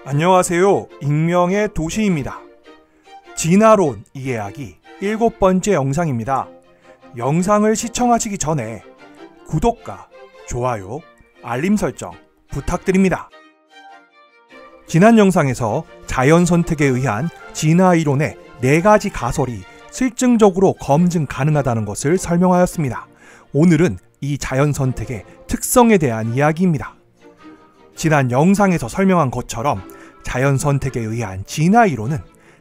안녕하세요. 익명의 도시입니다. 진화론 이해하기 7번째 영상입니다. 영상을 시청하시기 전에 구독과 좋아요, 알림 설정 부탁드립니다. 지난 영상에서 자연선택에 의한 진화이론의 4가지 가설이 실증적으로 검증 가능하다는 것을 설명하였습니다. 오늘은 이 자연선택의 특성에 대한 이야기입니다. 지난 영상에서 설명한 것처럼 자연선택에 의한 진화이론은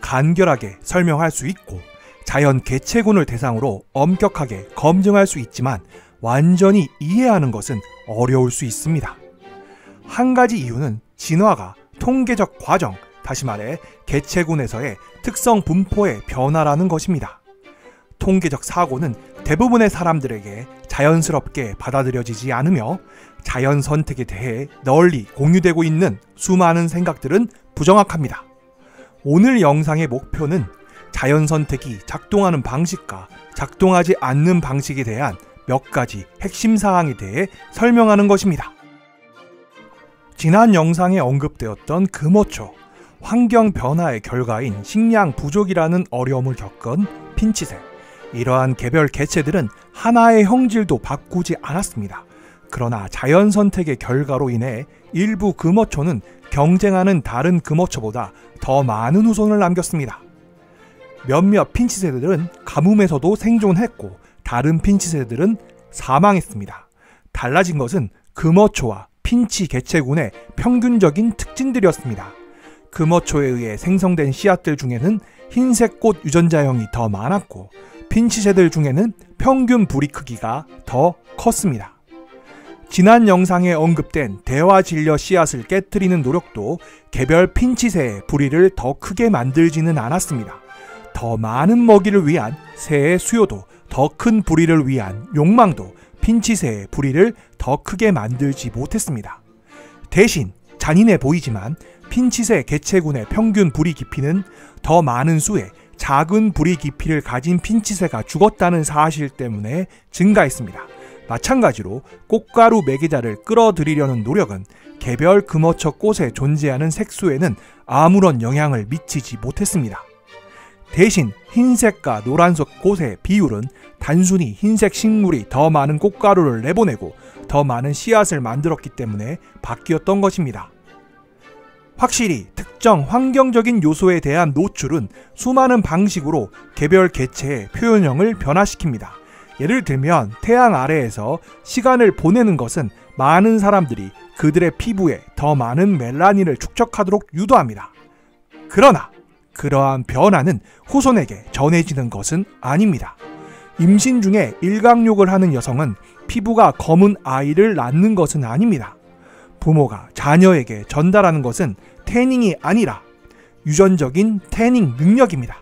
간결하게 설명할 수 있고 자연 개체군을 대상으로 엄격하게 검증할 수 있지만 완전히 이해하는 것은 어려울 수 있습니다. 한 가지 이유는 진화가 통계적 과정, 다시 말해 개체군에서의 특성 분포의 변화라는 것입니다. 통계적 사고는 대부분의 사람들에게 자연스럽게 받아들여지지 않으며 자연 선택에 대해 널리 공유되고 있는 수많은 생각들은 부정확합니다. 오늘 영상의 목표는 자연 선택이 작동하는 방식과 작동하지 않는 방식에 대한 몇 가지 핵심 사항에 대해 설명하는 것입니다. 지난 영상에 언급되었던 금어초, 환경 변화의 결과인 식량 부족이라는 어려움을 겪은 핀치셋. 이러한 개별 개체들은 하나의 형질도 바꾸지 않았습니다. 그러나 자연 선택의 결과로 인해 일부 금어초는 경쟁하는 다른 금어초보다 더 많은 후손을 남겼습니다. 몇몇 핀치새들은 가뭄에서도 생존했고 다른 핀치새들은 사망했습니다. 달라진 것은 금어초와 핀치 개체군의 평균적인 특징들이었습니다. 금어초에 의해 생성된 씨앗들 중에는 흰색 꽃 유전자형이 더 많았고 핀치새들 중에는 평균 부리 크기가 더 컸습니다. 지난 영상에 언급된 대화질려 씨앗을 깨트리는 노력도 개별 핀치새의 부리를 더 크게 만들지는 않았습니다. 더 많은 먹이를 위한 새의 수요도 더 큰 부리를 위한 욕망도 핀치새의 부리를 더 크게 만들지 못했습니다. 대신 잔인해 보이지만 핀치새 개체군의 평균 부리 깊이는 더 많은 수의 작은 부리 깊이를 가진 핀치새가 죽었다는 사실 때문에 증가했습니다. 마찬가지로 꽃가루 매개자를 끌어들이려는 노력은 개별 금어초 꽃에 존재하는 색소에는 아무런 영향을 미치지 못했습니다. 대신 흰색과 노란색 꽃의 비율은 단순히 흰색 식물이 더 많은 꽃가루를 내보내고 더 많은 씨앗을 만들었기 때문에 바뀌었던 것입니다. 확실히 특정 환경적인 요소에 대한 노출은 수많은 방식으로 개별 개체의 표현형을 변화시킵니다. 예를 들면 태양 아래에서 시간을 보내는 것은 많은 사람들이 그들의 피부에 더 많은 멜라닌을 축적하도록 유도합니다. 그러나 그러한 변화는 후손에게 전해지는 것은 아닙니다. 임신 중에 일광욕을 하는 여성은 피부가 검은 아이를 낳는 것은 아닙니다. 부모가 자녀에게 전달하는 것은 태닝이 아니라 유전적인 태닝 능력입니다.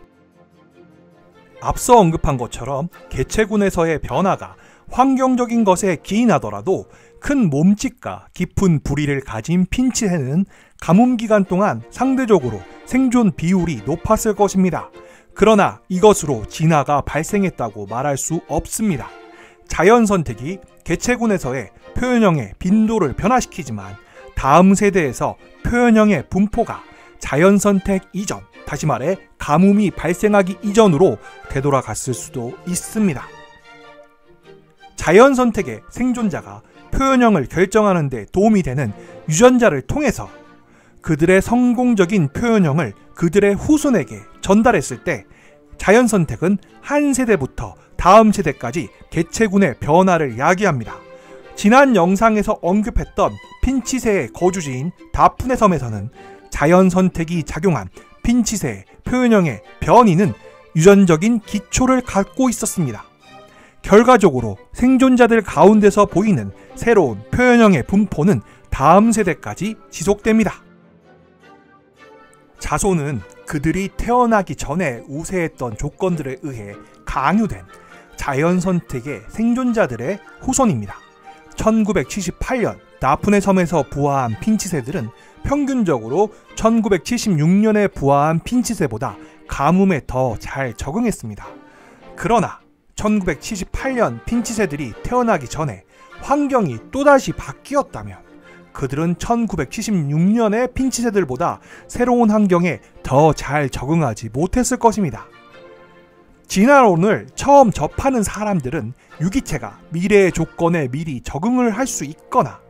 앞서 언급한 것처럼 개체군에서의 변화가 환경적인 것에 기인하더라도 큰 몸집과 깊은 부리를 가진 핀치새는 가뭄 기간 동안 상대적으로 생존 비율이 높았을 것입니다. 그러나 이것으로 진화가 발생했다고 말할 수 없습니다. 자연 선택이 개체군에서의 표현형의 빈도를 변화시키지만 다음 세대에서 표현형의 분포가 자연 선택 이전, 다시 말해 가뭄이 발생하기 이전으로 되돌아갔을 수도 있습니다. 자연 선택의 생존자가 표현형을 결정하는 데 도움이 되는 유전자를 통해서 그들의 성공적인 표현형을 그들의 후손에게 전달했을 때 자연 선택은 한 세대부터 다음 세대까지 개체군의 변화를 야기합니다. 지난 영상에서 언급했던 핀치새의 거주지인 다프네 섬에서는 자연 선택이 작용한 핀치새의 표현형의 변이는 유전적인 기초를 갖고 있었습니다. 결과적으로 생존자들 가운데서 보이는 새로운 표현형의 분포는 다음 세대까지 지속됩니다. 자손은 그들이 태어나기 전에 우세했던 조건들에 의해 강요된 자연 선택의 생존자들의 후손입니다. 1978년 다프네 섬에서 부화한 핀치새들은 평균적으로 1976년에 부화한 핀치새보다 가뭄에 더 잘 적응했습니다. 그러나 1978년 핀치새들이 태어나기 전에 환경이 또다시 바뀌었다면 그들은 1976년의 핀치새들보다 새로운 환경에 더 잘 적응하지 못했을 것입니다. 진화론을 처음 접하는 사람들은 유기체가 미래의 조건에 미리 적응을 할 수 있거나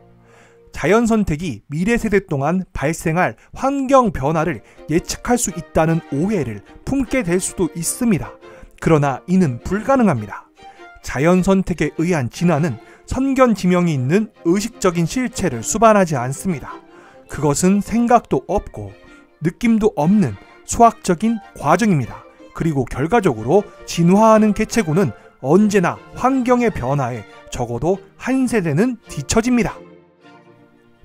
자연 선택이 미래 세대 동안 발생할 환경 변화를 예측할 수 있다는 오해를 품게 될 수도 있습니다. 그러나 이는 불가능합니다. 자연 선택에 의한 진화는 선견지명이 있는 의식적인 실체를 수반하지 않습니다. 그것은 생각도 없고 느낌도 없는 수학적인 과정입니다. 그리고 결과적으로 진화하는 개체군은 언제나 환경의 변화에 적어도 한 세대는 뒤처집니다.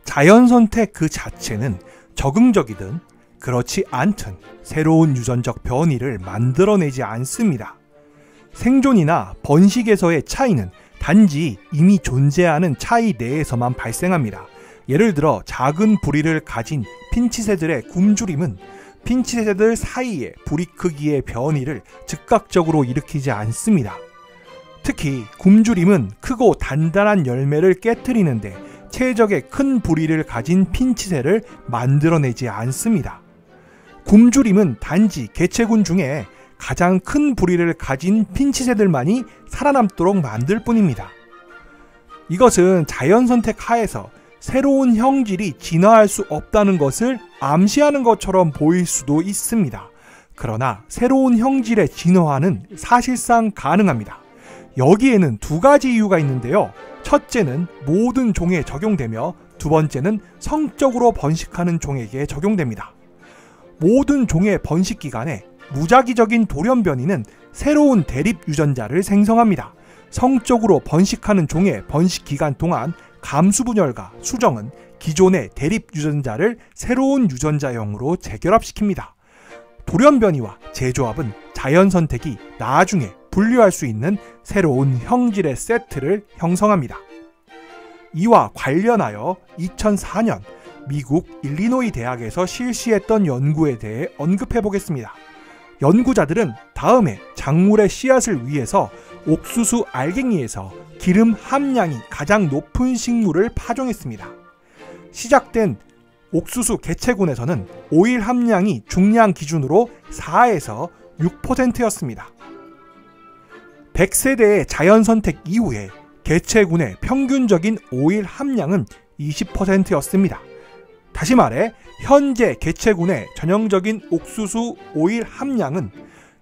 자연선택 그 자체는 적응적이든 그렇지 않든 새로운 유전적 변이를 만들어내지 않습니다. 생존이나 번식에서의 차이는 단지 이미 존재하는 차이 내에서만 발생합니다. 예를 들어 작은 부리를 가진 핀치새들의 굶주림은 핀치새들 사이의 부리 크기의 변이를 즉각적으로 일으키지 않습니다. 특히 굶주림은 크고 단단한 열매를 깨트리는데 최적의 큰 부리를 가진 핀치새를 만들어내지 않습니다. 굶주림은 단지 개체군 중에 가장 큰 부리를 가진 핀치새들만이 살아남도록 만들 뿐입니다. 이것은 자연선택 하에서 새로운 형질이 진화할 수 없다는 것을 암시하는 것처럼 보일 수도 있습니다. 그러나 새로운 형질의 진화는 사실상 가능합니다. 여기에는 두 가지 이유가 있는데요. 첫째는 모든 종에 적용되며 두 번째는 성적으로 번식하는 종에게 적용됩니다. 모든 종의 번식 기간에 무작위적인 돌연변이는 새로운 대립 유전자를 생성합니다. 성적으로 번식하는 종의 번식 기간 동안 감수분열과 수정은 기존의 대립 유전자를 새로운 유전자형으로 재결합시킵니다. 돌연변이와 재조합은 자연선택이 나중에 분류할 수 있는 새로운 형질의 세트를 형성합니다. 이와 관련하여 2004년 미국 일리노이 대학에서 실시했던 연구에 대해 언급해 보겠습니다. 연구자들은 다음에 작물의 씨앗을 위해서 옥수수 알갱이에서 기름 함량이 가장 높은 식물을 파종했습니다. 시작된 옥수수 개체군에서는 오일 함량이 중량 기준으로 4에서 6%였습니다. 100세대의 자연선택 이후에 개체군의 평균적인 오일 함량은 20%였습니다. 다시 말해 현재 개체군의 전형적인 옥수수 오일 함량은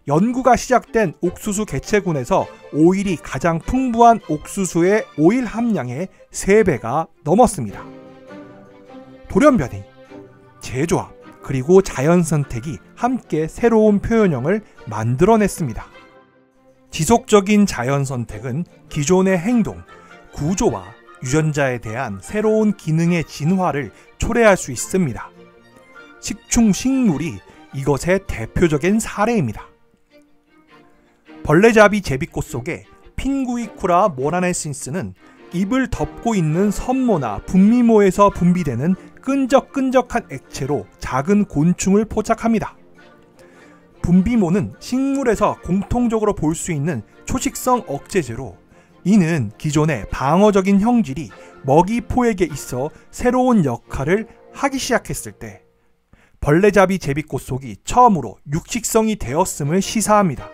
연구가 시작된 옥수수 개체군에서 오일이 가장 풍부한 옥수수의 오일 함량의 3배가 넘었습니다. 돌연변이, 재조합, 그리고 자연선택이 함께 새로운 표현형을 만들어냈습니다. 지속적인 자연선택은 기존의 행동, 구조와 유전자에 대한 새로운 기능의 진화를 초래할 수 있습니다. 식충식물이 이것의 대표적인 사례입니다. 벌레잡이 제비꽃 속의 핑구이쿠라 모라네신스는 잎을 덮고 있는 선모나 분미모에서 분비되는 끈적끈적한 액체로 작은 곤충을 포착합니다. 분비모는 식물에서 공통적으로 볼 수 있는 초식성 억제제로 이는 기존의 방어적인 형질이 먹이포에게 있어 새로운 역할을 하기 시작했을 때 벌레잡이 제비꽃 속이 처음으로 육식성이 되었음을 시사합니다.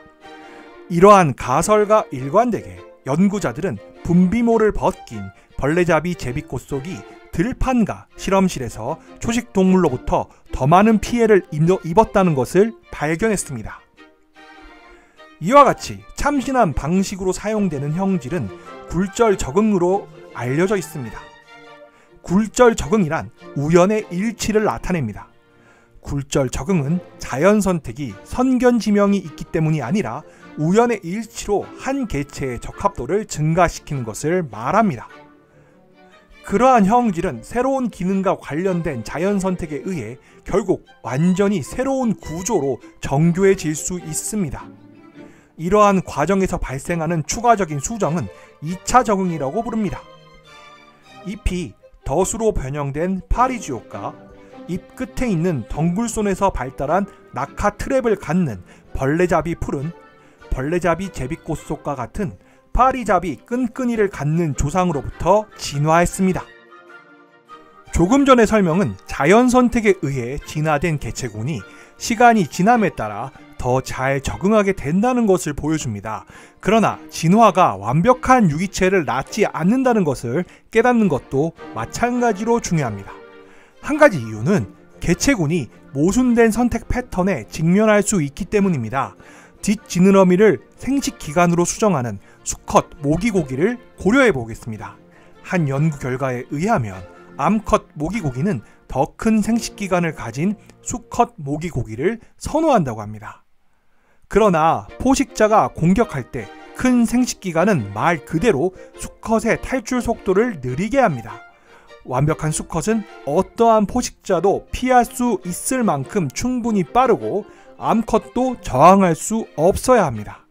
이러한 가설과 일관되게 연구자들은 분비모를 벗긴 벌레잡이 제비꽃 속이 들판과 실험실에서 초식동물로부터 더 많은 피해를 입었다는 것을 발견했습니다. 이와 같이 참신한 방식으로 사용되는 형질은 굴절 적응으로 알려져 있습니다. 굴절 적응이란 우연의 일치를 나타냅니다. 굴절 적응은 자연 선택이 선견 지명이 있기 때문이 아니라 우연의 일치로 한 개체의 적합도를 증가시키는 것을 말합니다. 그러한 형질은 새로운 기능과 관련된 자연 선택에 의해 결국 완전히 새로운 구조로 정교해질 수 있습니다. 이러한 과정에서 발생하는 추가적인 수정은 2차 적응이라고 부릅니다. 잎이 덫으로 변형된 파리지옥과 잎 끝에 있는 덩굴손에서 발달한 낙하 트랩을 갖는 벌레잡이 풀은 벌레잡이 제비꽃 속과 같은 파리잡이 끈끈이를 갖는 조상으로부터 진화했습니다. 조금 전의 설명은 자연 선택에 의해 진화된 개체군이 시간이 지남에 따라 더 잘 적응하게 된다는 것을 보여줍니다. 그러나 진화가 완벽한 유기체를 낳지 않는다는 것을 깨닫는 것도 마찬가지로 중요합니다. 한 가지 이유는 개체군이 모순된 선택 패턴에 직면할 수 있기 때문입니다. 뒷지느러미를 생식기관으로 수정하는 수컷 모기고기를 고려해 보겠습니다. 한 연구 결과에 의하면 암컷 모기고기는 더 큰 생식기관을 가진 수컷 모기고기를 선호한다고 합니다. 그러나 포식자가 공격할 때 큰 생식기관은 말 그대로 수컷의 탈출 속도를 느리게 합니다. 완벽한 수컷은 어떠한 포식자도 피할 수 있을 만큼 충분히 빠르고 암컷도 저항할 수 없어야 합니다.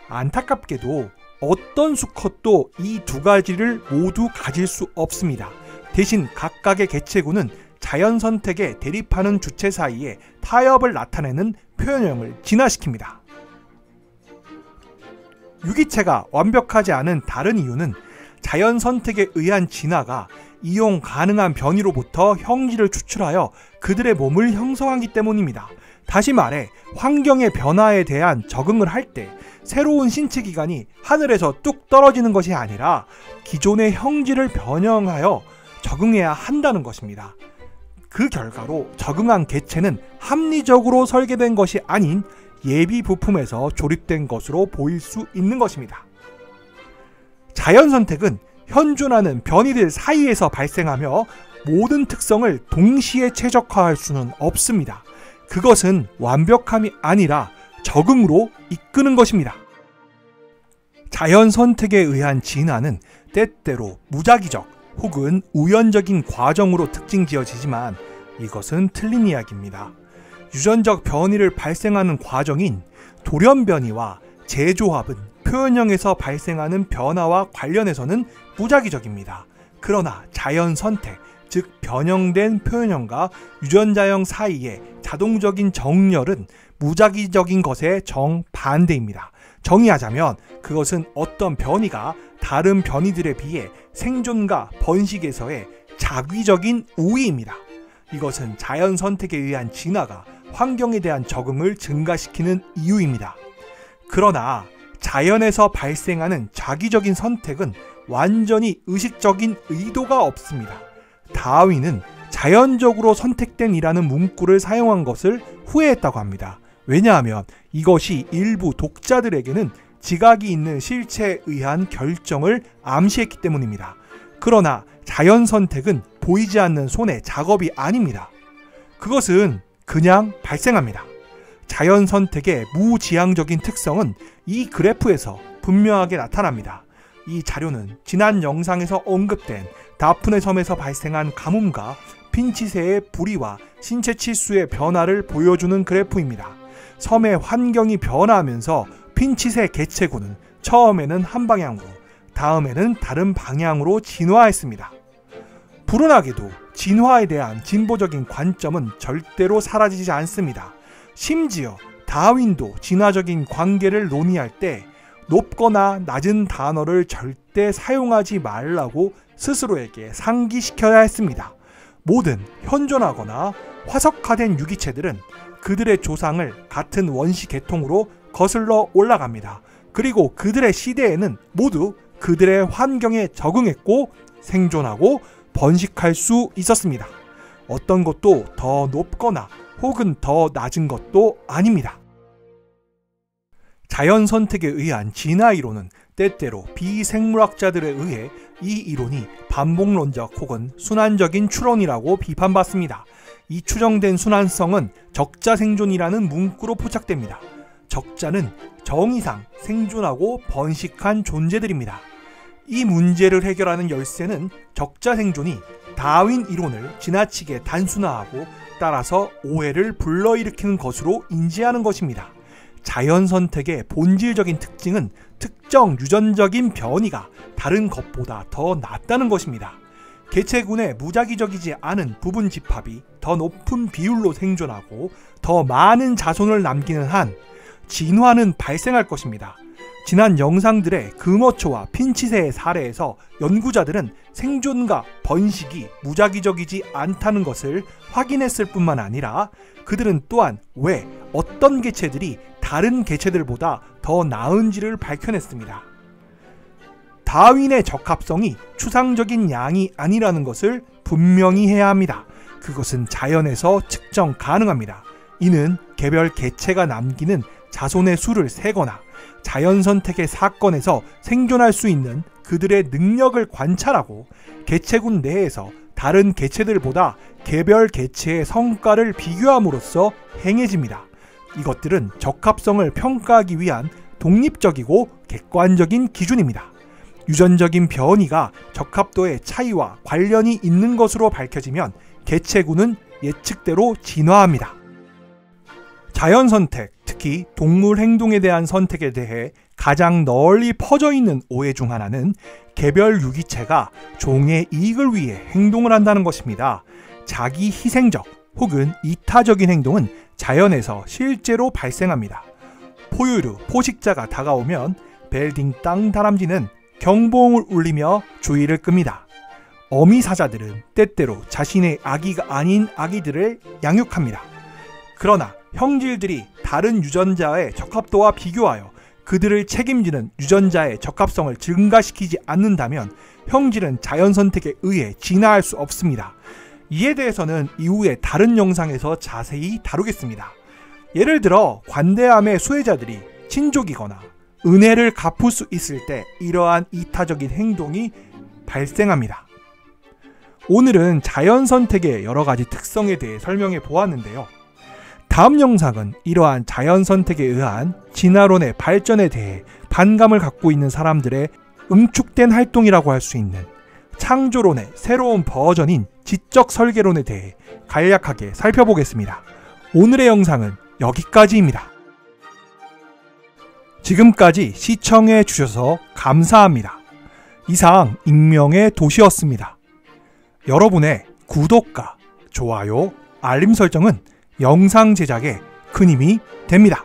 안타깝게도 어떤 수컷도 이 두 가지를 모두 가질 수 없습니다. 대신 각각의 개체군은 자연 선택에 대립하는 주체 사이에 타협을 나타내는 표현형을 진화시킵니다. 유기체가 완벽하지 않은 다른 이유는 자연 선택에 의한 진화가 이용 가능한 변이로부터 형질을 추출하여 그들의 몸을 형성하기 때문입니다. 다시 말해 환경의 변화에 대한 적응을 할 때 새로운 신체 기관이 하늘에서 뚝 떨어지는 것이 아니라 기존의 형질을 변형하여 적응해야 한다는 것입니다. 그 결과로 적응한 개체는 합리적으로 설계된 것이 아닌 예비 부품에서 조립된 것으로 보일 수 있는 것입니다. 자연 선택은 현존하는 변이들 사이에서 발생하며 모든 특성을 동시에 최적화할 수는 없습니다. 그것은 완벽함이 아니라 적응으로 이끄는 것입니다. 자연 선택에 의한 진화는 때때로 무작위적 혹은 우연적인 과정으로 특징 지어지지만 이것은 틀린 이야기입니다. 유전적 변이를 발생하는 과정인 돌연변이와 재조합은 표현형에서 발생하는 변화와 관련해서는 무작위적입니다. 그러나 자연 선택, 즉 변형된 표현형과 유전자형 사이의 자동적인 정렬은 무작위적인 것의 정반대입니다. 정의하자면 그것은 어떤 변이가 다른 변이들에 비해 생존과 번식에서의 자기적인 우위입니다. 이것은 자연 선택에 의한 진화가 환경에 대한 적응을 증가시키는 이유입니다. 그러나 자연에서 발생하는 자기적인 선택은 완전히 의식적인 의도가 없습니다. 다윈은 자연적으로 선택된 이라는 문구를 사용한 것을 후회했다고 합니다. 왜냐하면 이것이 일부 독자들에게는 지각이 있는 실체에 의한 결정을 암시했기 때문입니다. 그러나 자연 선택은 보이지 않는 손의 작업이 아닙니다. 그것은 그냥 발생합니다. 자연 선택의 무지향적인 특성은 이 그래프에서 분명하게 나타납니다. 이 자료는 지난 영상에서 언급된 다프네 섬에서 발생한 가뭄과 핀치새의 부리와 신체 치수의 변화를 보여주는 그래프입니다. 섬의 환경이 변화하면서 핀치새 개체군은 처음에는 한 방향으로, 다음에는 다른 방향으로 진화했습니다. 불운하게도 진화에 대한 진보적인 관점은 절대로 사라지지 않습니다. 심지어 다윈도 진화적인 관계를 논의할 때 높거나 낮은 단어를 절대 사용하지 말라고 스스로에게 상기시켜야 했습니다. 모든 현존하거나 화석화된 유기체들은 그들의 조상을 같은 원시 계통으로 거슬러 올라갑니다. 그리고 그들의 시대에는 모두 그들의 환경에 적응했고 생존하고 번식할 수 있었습니다. 어떤 것도 더 높거나 혹은 더 낮은 것도 아닙니다. 자연 선택에 의한 진화 이론은 때때로 비생물학자들에 의해 이 이론이 반복론적 혹은 순환적인 추론이라고 비판받습니다. 이 추정된 순환성은 적자 생존이라는 문구로 포착됩니다. 적자는 정의상 생존하고 번식한 존재들입니다. 이 문제를 해결하는 열쇠는 적자 생존이 다윈 이론을 지나치게 단순화하고 따라서 오해를 불러일으키는 것으로 인지하는 것입니다. 자연 선택의 본질적인 특징은 특정 유전적인 변이가 다른 것보다 더 낫다는 것입니다. 개체군의 무작위적이지 않은 부분 집합이 더 높은 비율로 생존하고 더 많은 자손을 남기는 한 진화는 발생할 것입니다. 지난 영상들의 금어초와 핀치새의 사례에서 연구자들은 생존과 번식이 무작위적이지 않다는 것을 확인했을 뿐만 아니라 그들은 또한 왜 어떤 개체들이 다른 개체들보다 더 나은지를 밝혀냈습니다. 다윈의 적합성이 추상적인 양이 아니라는 것을 분명히 해야 합니다. 그것은 자연에서 측정 가능합니다. 이는 개별 개체가 남기는 자손의 수를 세거나 자연 선택의 사건에서 생존할 수 있는 그들의 능력을 관찰하고 개체군 내에서 다른 개체들보다 개별 개체의 성과를 비교함으로써 행해집니다. 이것들은 적합성을 평가하기 위한 독립적이고 객관적인 기준입니다. 유전적인 변이가 적합도의 차이와 관련이 있는 것으로 밝혀지면 개체군은 예측대로 진화합니다. 자연 선택, 특히 동물 행동에 대한 선택에 대해 가장 널리 퍼져 있는 오해 중 하나는 개별 유기체가 종의 이익을 위해 행동을 한다는 것입니다. 자기 희생적 혹은 이타적인 행동은 자연에서 실제로 발생합니다. 포유류, 포식자가 다가오면 벨딩땅 다람쥐는 경보음을 울리며 주의를 끕니다. 어미사자들은 때때로 자신의 아기가 아닌 아기들을 양육합니다. 그러나 형질들이 다른 유전자의 적합도와 비교하여 그들을 책임지는 유전자의 적합성을 증가시키지 않는다면 형질은 자연 선택에 의해 진화할 수 없습니다. 이에 대해서는 이후에 다른 영상에서 자세히 다루겠습니다. 예를 들어 관대함의 수혜자들이 친족이거나 은혜를 갚을 수 있을 때 이러한 이타적인 행동이 발생합니다. 오늘은 자연 선택의 여러 가지 특성에 대해 설명해 보았는데요. 다음 영상은 이러한 자연 선택에 의한 진화론의 발전에 대해 반감을 갖고 있는 사람들의 응축된 활동이라고 할 수 있는 창조론의 새로운 버전인 지적 설계론에 대해 간략하게 살펴보겠습니다. 오늘의 영상은 여기까지입니다. 지금까지 시청해 주셔서 감사합니다. 이상 익명의 도시였습니다. 여러분의 구독과 좋아요, 알림 설정은 영상 제작에 큰 힘이 됩니다.